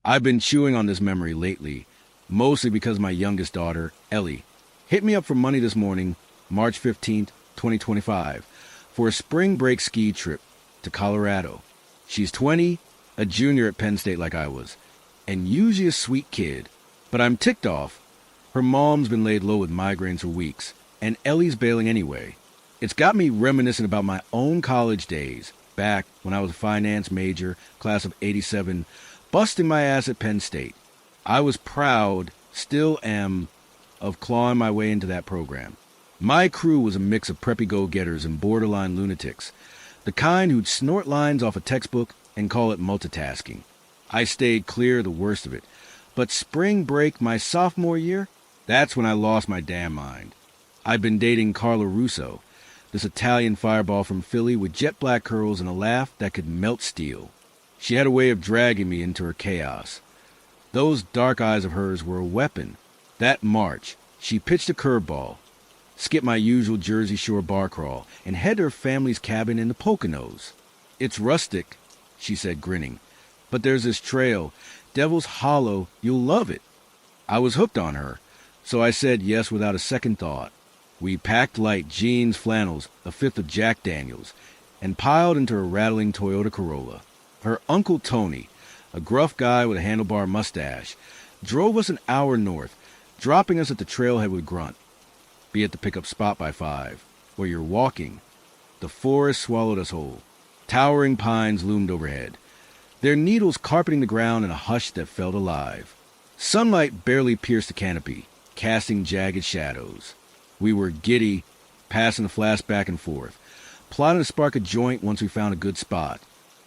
I've been chewing on this memory lately, mostly because my youngest daughter, Ellie, hit me up for money this morning, March 15th, 2025, for a spring break ski trip to Colorado. She's 20, a junior at Penn State like I was, and usually a sweet kid. But I'm ticked off. Her mom's been laid low with migraines for weeks, and Ellie's bailing anyway. It's got me reminiscing about my own college days, back when I was a finance major, class of '87, busting my ass at Penn State. I was proud, still am, of clawing my way into that program. My crew was a mix of preppy go-getters and borderline lunatics, the kind who'd snort lines off a textbook and call it multitasking. I stayed clear of the worst of it, but spring break my sophomore year, that's when I lost my damn mind. I'd been dating Carla Russo, this Italian fireball from Philly with jet black curls and a laugh that could melt steel. She had a way of dragging me into her chaos. Those dark eyes of hers were a weapon. That March, she pitched a curveball, skipped my usual Jersey Shore bar crawl, and head to her family's cabin in the Poconos. "It's rustic," she said, grinning, "but there's this trail, Devil's Hollow, you'll love it." I was hooked on her, so I said yes without a second thought. We packed light jeans, flannels, a fifth of Jack Daniels, and piled into a rattling Toyota Corolla. Her Uncle Tony, a gruff guy with a handlebar mustache, drove us an hour north, dropping us at the trailhead with grunt. Be at the pickup spot by 5, where you're walking. The forest swallowed us whole. Towering pines loomed overhead, their needles carpeting the ground in a hush that felt alive. Sunlight barely pierced the canopy, casting jagged shadows. We were giddy, passing the flask back and forth, plotting to spark a joint once we found a good spot.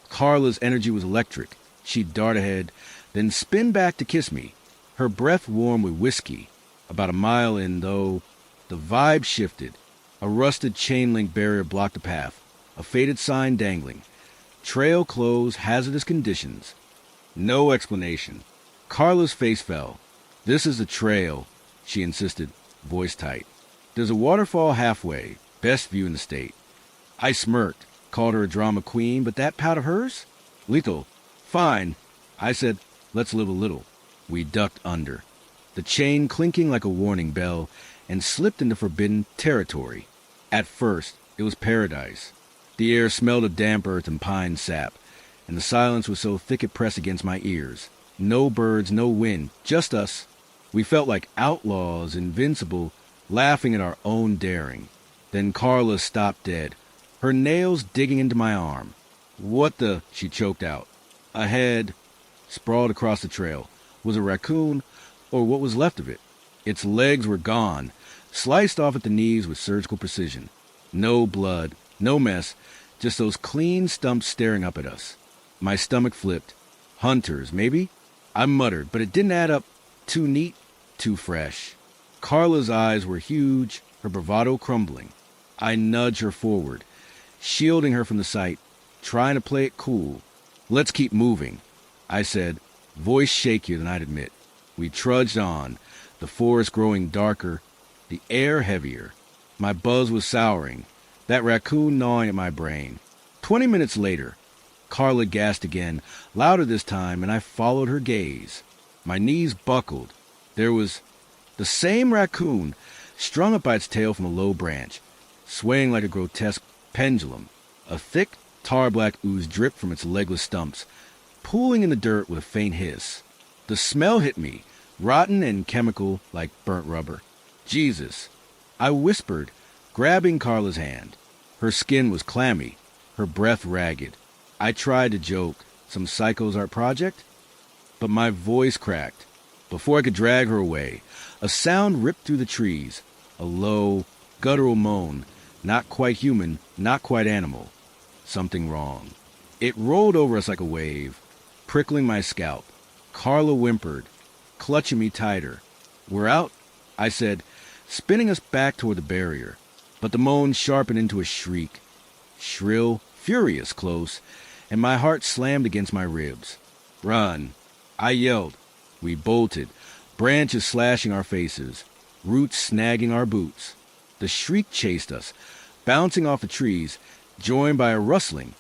Carla's energy was electric. She'd dart ahead, then spin back to kiss me, her breath warm with whiskey. About a mile in, though, the vibe shifted. A rusted chain-link barrier blocked the path, a faded sign dangling. Trail closed, hazardous conditions. No explanation. Carla's face fell. "This is the trail," she insisted, voice tight. "There's a waterfall halfway, best view in the state." I smirked, called her a drama queen, but that pout of hers? Lethal. "Fine." I said, "Let's live a little." We ducked under, the chain clinking like a warning bell, and slipped into forbidden territory. At first, it was paradise. The air smelled of damp earth and pine sap, and the silence was so thick it pressed against my ears. No birds, no wind, just us. We felt like outlaws, invincible, laughing at our own daring. Then Carla stopped dead, her nails digging into my arm. "What the?" she choked out. Ahead, sprawled across the trail, was a raccoon, or what was left of it. Its legs were gone, sliced off at the knees with surgical precision. No blood, no mess, just those clean stumps staring up at us. My stomach flipped. Hunters, maybe? I muttered, but it didn't add up. Too neat, too fresh. Carla's eyes were huge, her bravado crumbling. I nudged her forward, shielding her from the sight, trying to play it cool. "Let's keep moving," I said, voice shakier than I'd admit. We trudged on, the forest growing darker, the air heavier. My buzz was souring, that raccoon gnawing at my brain. 20 minutes later, Carla gasped again, louder this time, and I followed her gaze. My knees buckled. There was the same raccoon, strung up by its tail from a low branch, swaying like a grotesque pendulum. A thick, tar-black ooze dripped from its legless stumps, pooling in the dirt with a faint hiss. The smell hit me, rotten and chemical like burnt rubber. "Jesus," I whispered, grabbing Carla's hand. Her skin was clammy, her breath ragged. I tried to joke, some psycho's art project? But my voice cracked. Before I could drag her away, a sound ripped through the trees, a low, guttural moan, not quite human, not quite animal. Something wrong. It rolled over us like a wave, prickling my scalp. Carla whimpered, clutching me tighter. "We're out," I said, spinning us back toward the barrier. But the moan sharpened into a shriek, shrill, furious, close, and my heart slammed against my ribs. "Run!" I yelled. We bolted, branches slashing our faces, roots snagging our boots. The shriek chased us, bouncing off the trees, joined by a rustling,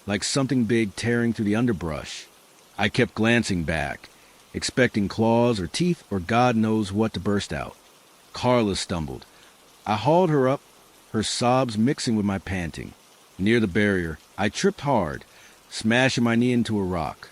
like something big tearing through the underbrush. I kept glancing back, expecting claws or teeth or God knows what to burst out. Carla stumbled. I hauled her up, her sobs mixing with my panting. Near the barrier, I tripped hard, smashing my knee into a rock.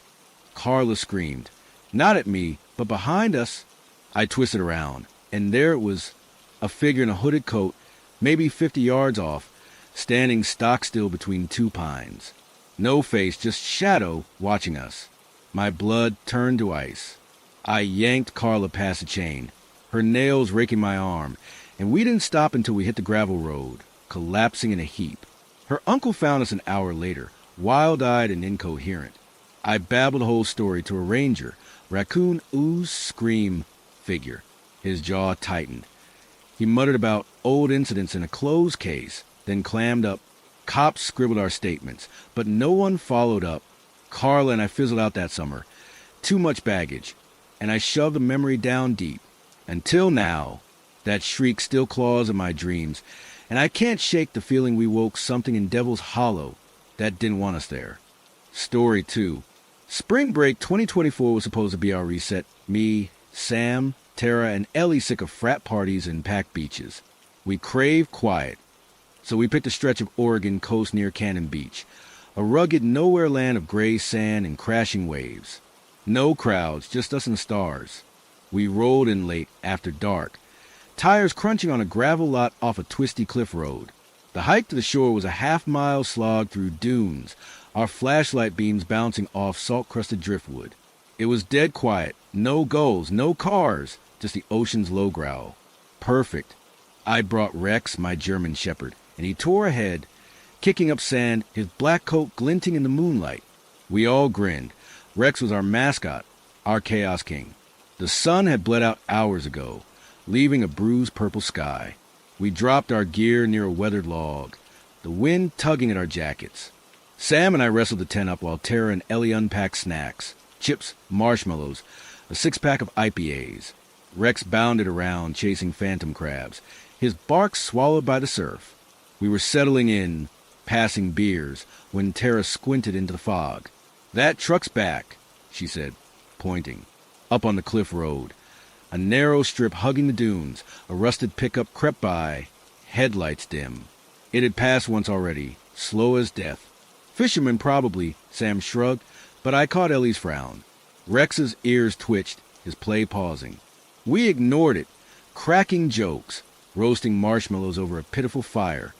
Carla screamed, not at me, but behind us. I twisted around, and there it was, a figure in a hooded coat, maybe 50 yards off, standing stock still between two pines. No face, just shadow, watching us. My blood turned to ice. I yanked Carla past the chain, her nails raking my arm, and we didn't stop until we hit the gravel road, collapsing in a heap. Her uncle found us an hour later, wild-eyed and incoherent. I babbled the whole story to a ranger, raccoon ooze scream figure. His jaw tightened. He muttered about old incidents in a closed case, then clammed up. Cops scribbled our statements, but no one followed up. Carla and I fizzled out that summer. Too much baggage, and I shoved the memory down deep. Until now, that shriek still claws in my dreams, and I can't shake the feeling we woke something in Devil's Hollow that didn't want us there. Story 2. Spring break 2024 was supposed to be our reset. Me, Sam, Tara, and Ellie sick of frat parties and packed beaches. We craved quiet, so we picked a stretch of Oregon coast near Cannon Beach, a rugged nowhere land of gray sand and crashing waves. No crowds, just us and stars. We rolled in late after dark, tires crunching on a gravel lot off a twisty cliff road. The hike to the shore was a half-mile slog through dunes, our flashlight beams bouncing off salt-crusted driftwood. It was dead quiet, no gulls, no cars, just the ocean's low growl. Perfect. I brought Rex, my German shepherd, and he tore ahead, kicking up sand, his black coat glinting in the moonlight. We all grinned. Rex was our mascot, our Chaos King. The sun had bled out hours ago, leaving a bruised purple sky. We dropped our gear near a weathered log, the wind tugging at our jackets. Sam and I wrestled the tent up while Tara and Ellie unpacked snacks, chips, marshmallows, a 6-pack of IPAs. Rex bounded around, chasing phantom crabs, his bark swallowed by the surf. We were settling in, passing beers, when Tara squinted into the fog. "That truck's back," she said, pointing. Up on the cliff road, a narrow strip hugging the dunes, a rusted pickup crept by, headlights dim. It had passed once already, slow as death. Fishermen probably, Sam shrugged, but I caught Ellie's frown. Rex's ears twitched, his play pausing. We ignored it, cracking jokes, roasting marshmallows over a pitiful fire,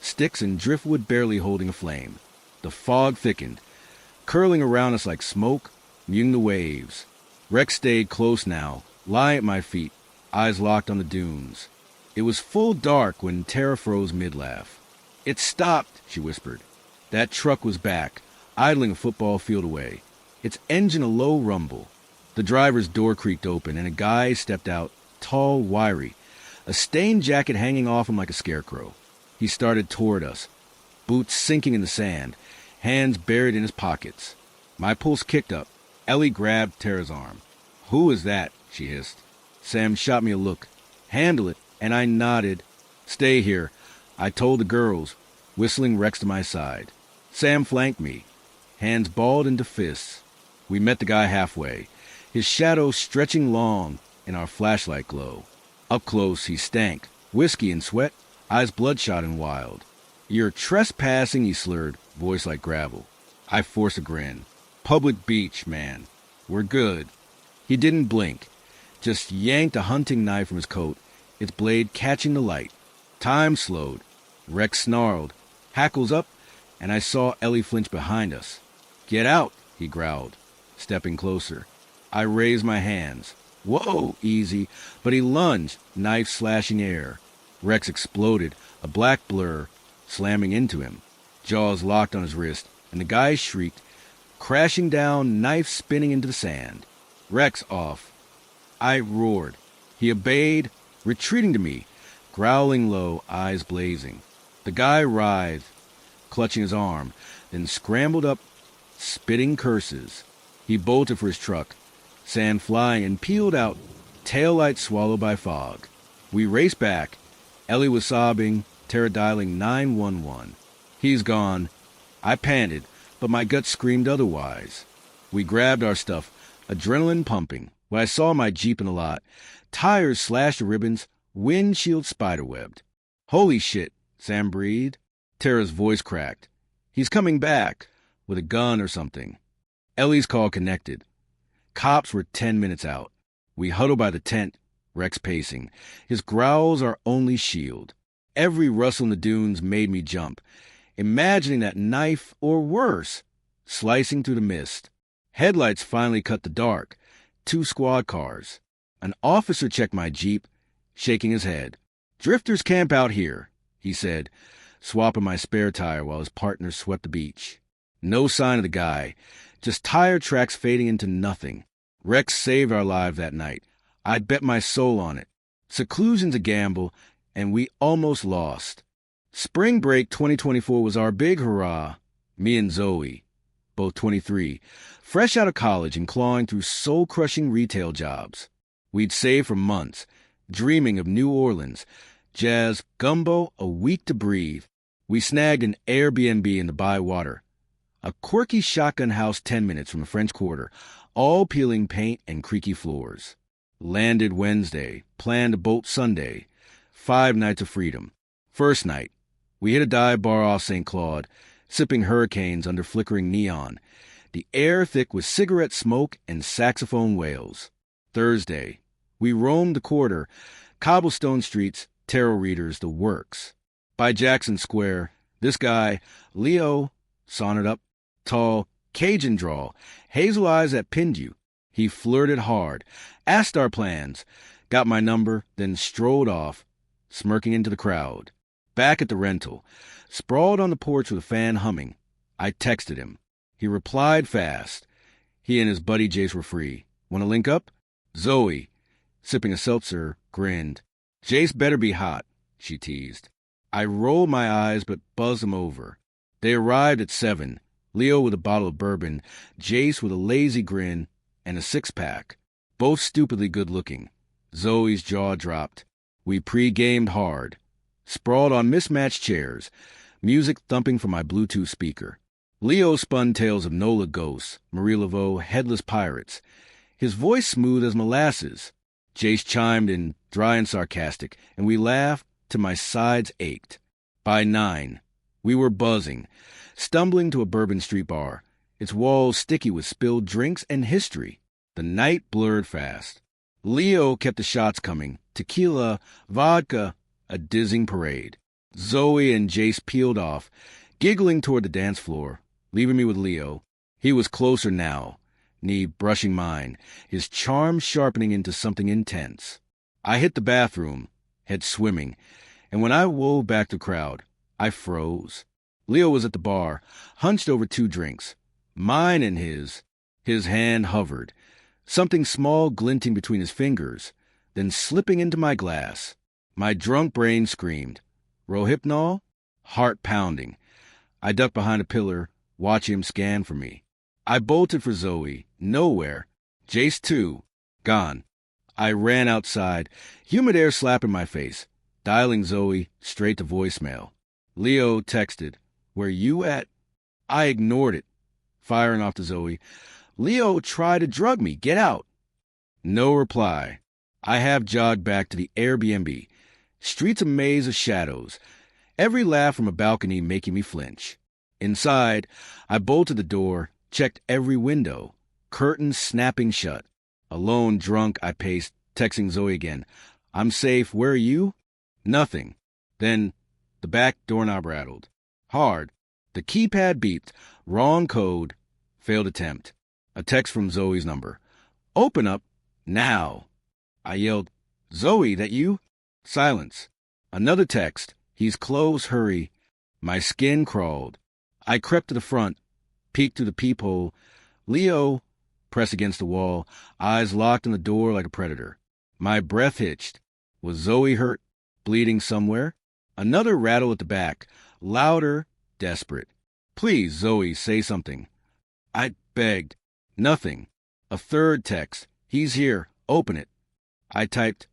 sticks and driftwood barely holding a flame. The fog thickened, curling around us like smoke, muting the waves. Rex stayed close now, lying at my feet, eyes locked on the dunes. It was full dark when Tara froze mid-laugh. "It stopped," she whispered. That truck was back, idling a football field away, its engine a low rumble. The driver's door creaked open, and a guy stepped out, tall, wiry, a stained jacket hanging off him like a scarecrow. He started toward us, boots sinking in the sand, hands buried in his pockets. My pulse kicked up. Ellie grabbed Tara's arm. "Who is that?" she hissed. Sam shot me a look. "Handle it," and I nodded. "Stay here," I told the girls, whistling Rex to my side. Sam flanked me, hands balled into fists. We met the guy halfway, his shadow stretching long in our flashlight glow. Up close, he stank, whiskey and sweat, eyes bloodshot and wild. "You're trespassing," he slurred, voice like gravel. I forced a grin. "Public beach, man. We're good." He didn't blink, just yanked a hunting knife from his coat, its blade catching the light. Time slowed. Rex snarled, hackles up, and I saw Ellie flinch behind us. "Get out," he growled, stepping closer. I raised my hands. "Whoa, easy," but he lunged, knife slashing air. Rex exploded, a black blur, slamming into him. Jaws locked on his wrist, and the guy shrieked, crashing down, knife spinning into the sand. "Rex off." I roared. He obeyed, retreating to me, growling low, eyes blazing. The guy writhed, clutching his arm, then scrambled up, spitting curses. He bolted for his truck, sand flying, and peeled out, taillight swallowed by fog. We raced back. Ellie was sobbing, Tara dialing 911. "He's gone." I panted, but my gut screamed otherwise. We grabbed our stuff, Adrenaline pumping. When I saw my Jeep in the lot, tires slashed to ribbons, windshield spiderwebbed. Holy shit, Sam breathed. Tara's voice cracked. He's coming back, with a gun or something. Ellie's call connected. Cops were 10 minutes out. We huddled by the tent, Rex pacing. His growls our only shield. Every rustle in the dunes made me jump, imagining that knife, or worse, slicing through the mist. Headlights finally cut the dark. 2 squad cars. An officer checked my Jeep, shaking his head. "Drifters camp out here," he said, swapping my spare tire while his partner swept the beach. No sign of the guy, just tire tracks fading into nothing. Rex saved our lives that night. I'd bet my soul on it. Seclusion's a gamble, and we almost lost. Spring break 2024 was our big hurrah. Me and Zoe, both 23, fresh out of college and clawing through soul-crushing retail jobs. We'd saved for months, dreaming of New Orleans, jazz, gumbo, a week to breathe. We snagged an Airbnb in the Bywater, a quirky shotgun house 10 minutes from the French Quarter, all peeling paint and creaky floors. Landed Wednesday, planned to bolt Sunday. 5 nights of freedom. First night, we hit a dive bar off St. Claude, sipping hurricanes under flickering neon, the air thick with cigarette smoke and saxophone wails. Thursday, we roamed the quarter, cobblestone streets, tarot readers, the works. By Jackson Square, this guy, Leo, sauntered up, tall, Cajun drawl, hazel eyes that pinned you. He flirted hard, asked our plans, got my number, then strolled off, smirking into the crowd. Back at the rental, sprawled on the porch with a fan humming. I texted him. He replied fast. He and his buddy Jace were free. "Want to link up?" Zoe, sipping a seltzer, grinned. "Jace better be hot," she teased. I rolled my eyes but buzzed them over. They arrived at 7, Leo with a bottle of bourbon, Jace with a lazy grin and a 6-pack, both stupidly good-looking. Zoe's jaw dropped. We pre-gamed hard, sprawled on mismatched chairs, music thumping from my Bluetooth speaker. Leo spun tales of Nola ghosts, Marie Laveau, headless pirates, his voice smooth as molasses. Jace chimed in, dry and sarcastic, and we laughed till my sides ached. By 9, we were buzzing, stumbling to a Bourbon Street bar, its walls sticky with spilled drinks and history. The night blurred fast. Leo kept the shots coming, tequila, vodka, a dizzying parade. Zoe and Jace peeled off, giggling toward the dance floor, leaving me with Leo. He was closer now, knee brushing mine, his charm sharpening into something intense. I hit the bathroom, head swimming, and when I wove back the crowd, I froze. Leo was at the bar, hunched over 2 drinks. Mine and his hand hovered, something small glinting between his fingers, then slipping into my glass. My drunk brain screamed. Rohypnol? Heart pounding. I ducked behind a pillar, watching him scan for me. I bolted for Zoe. Nowhere. Jace, too. Gone. I ran outside, humid air slapping my face, dialing Zoe straight to voicemail. Leo texted, "Where you at?" I ignored it, firing off to Zoe. "Leo tried to drug me. Get out." No reply. I half jogged back to the Airbnb. Streets a maze of shadows, every laugh from a balcony making me flinch. Inside, I bolted the door, checked every window, curtains snapping shut. Alone, drunk, I paced, texting Zoe again. "I'm safe. Where are you?" Nothing. Then the back doorknob rattled. Hard. The keypad beeped. Wrong code. Failed attempt. A text from Zoe's number. "Open up. Now." I yelled, "Zoe, that you?" Silence. Another text. "He's close. Hurry." My skin crawled. I crept to the front, peeked through the peephole. Leo, pressed against the wall, eyes locked on the door like a predator. My breath hitched. Was Zoe hurt? Bleeding somewhere? Another rattle at the back. Louder, desperate. "Please, Zoe, say something." I begged. Nothing. A third text. "He's here. Open it." I typed,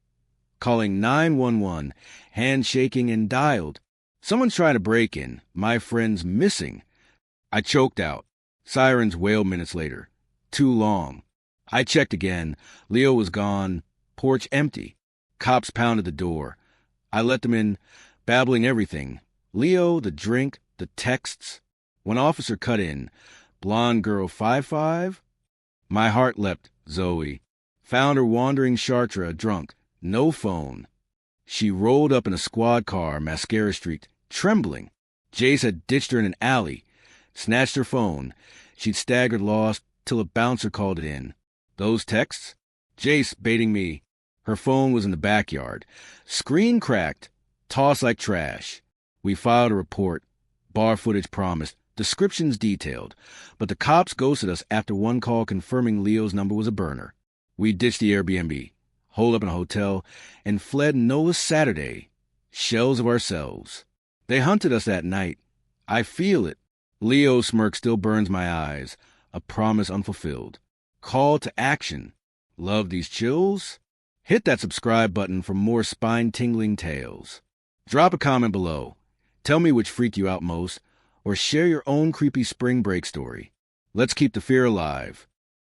calling 911, hand shaking, and dialed. "Someone's trying to break in. My friend's missing." I choked out. Sirens wailed minutes later. Too long. I checked again. Leo was gone. Porch empty. Cops pounded the door. I let them in, babbling everything. Leo, the drink, the texts. One officer cut in. Blonde girl 5'5"? My heart leapt. Zoe. Found her wandering Chartres, drunk. No phone. She rolled up in a squad car, Mascara Street, trembling. Jace had ditched her in an alley. Snatched her phone. She'd staggered lost till a bouncer called it in. Those texts? Jace baiting me. Her phone was in the backyard. Screen cracked. Tossed like trash. We filed a report. Bar footage promised. Descriptions detailed. But the cops ghosted us after one call confirming Leo's number was a burner. We ditched the Airbnb, holed up in a hotel, and fled Nola's Saturday. Shells of ourselves. They hunted us that night. I feel it. Leo's smirk still burns my eyes. A promise unfulfilled. Call to action. Love these chills? Hit that subscribe button for more spine-tingling tales. Drop a comment below. Tell me which freaked you out most, or share your own creepy spring break story. Let's keep the fear alive.